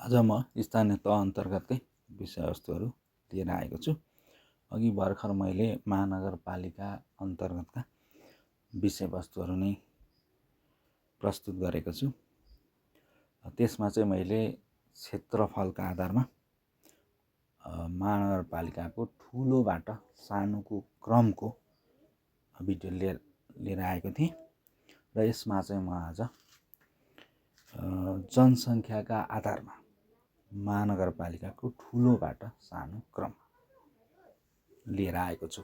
आज म स्थानीय तह अन्तर्गतकै विषयवस्तुहरू लिएर आएको छु। अघि भर्खर मैले महानगरपालिका अन्तर्गतका विषयवस्तुहरू नै प्रस्तुत गरेको छु। त्यसमा चाहिँ मैले क्षेत्रफलका आधारमा महानगरपालिकाको ठुलोबाट सानोको क्रमको भिडियो लिएर आएको थिएँ र यसमा चाहिँ म आज जनसङ्ख्याका आधारमा महानगरपालिकाको ठुलोबाट सानो क्रम लिएर आएको छु।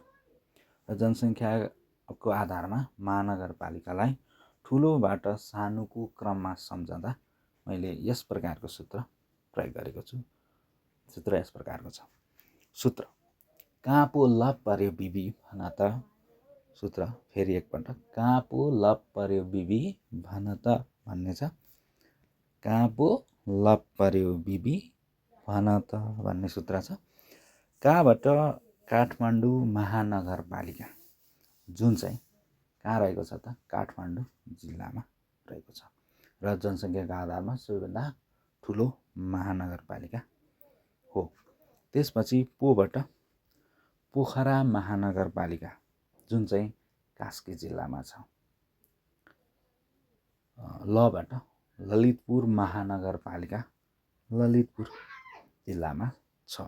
र जनसङ्ख्याको आधारमा महानगरपालिकालाई ठुलोबाट सानोको क्रममा सम्झँदा मैले यस प्रकारको सूत्र प्रयोग गरेको छु। सूत्र यस प्रकारको छ। सूत्र कहाँ पो लप पर्यो बिबी भन त। सूत्र फेरि एकपल्ट कहाँ पो लप पर्यो बिबी भन त भन्ने छ। कहाँ पो लप पर्यो बिबी भन त भन्ने सूत्र छ। कहाँबाट काठमाडौँ महानगरपालिका जुन चाहिँ कहाँ रहेको छ त काठमाडौँ जिल्लामा रहेको छ र जनसङ्ख्याको आधारमा सबैभन्दा ठुलो महानगरपालिका हो। त्यसपछि पोबाट पोखरा महानगरपालिका जुन चाहिँ कास्की जिल्लामा छ। लबाट ललितपुर महानगरपालिका ललितपुर जिल्लामा छ।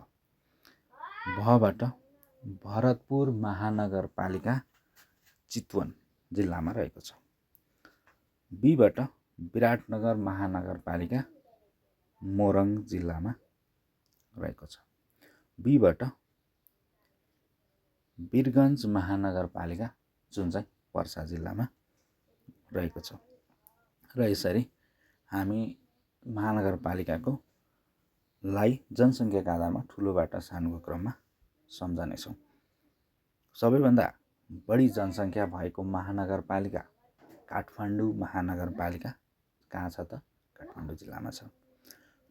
भबाट भरतपुर महानगरपालिका चितवन जिल्लामा रहेको छ। बीबाट विराटनगर महानगरपालिका मोरङ जिल्लामा रहेको छ। बीबाट वीरगञ्ज महानगरपालिका जुन चाहिँ पर्सा जिल्लामा रहेको छ। र यसरी हामी महानगरपालिकाको लाई जनसङ्ख्याका आधारमा ठुलोबाट सानोको क्रममा सम्झनेछौँ। सबैभन्दा बढी जनसङ्ख्या भएको महानगरपालिका काठमाडौँ महानगरपालिका कहाँ छ त काठमाडौँ जिल्लामा छ।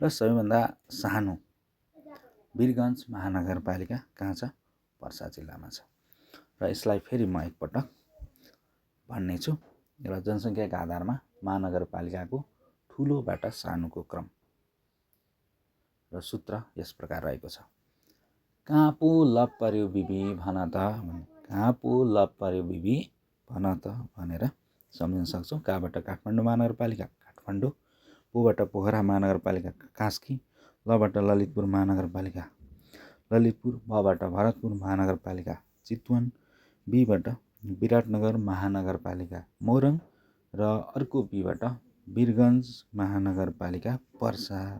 र सबैभन्दा सानो वीरगञ्ज महानगरपालिका कहाँ छ पर्सा जिल्लामा छ। र यसलाई फेरि म एकपटक भन्ने छु। र जनसङ्ख्याका आधारमा महानगरपालिकाको ठुलोबाट सानोको क्रम र सूत्र यस प्रकार रहेको छ। कहाँ पो लप पर्यो बिबी भन त। कहाँ पो लप पर्यो बिबी भन त भनेर सम्झन सक्छौँ। कहाँबाट काठमाडौँ महानगरपालिका काठमाडौँ, पोबाट पोखरा महानगरपालिका कास्की, लबाट ललितपुर महानगरपालिका ललितपुर, भबाट भरतपुर महानगरपालिका चितवन, बीबाट विराटनगर महानगरपालिका मोरङ र अर्को बीबाट वीरगञ्ज महानगरपालिका पर्सा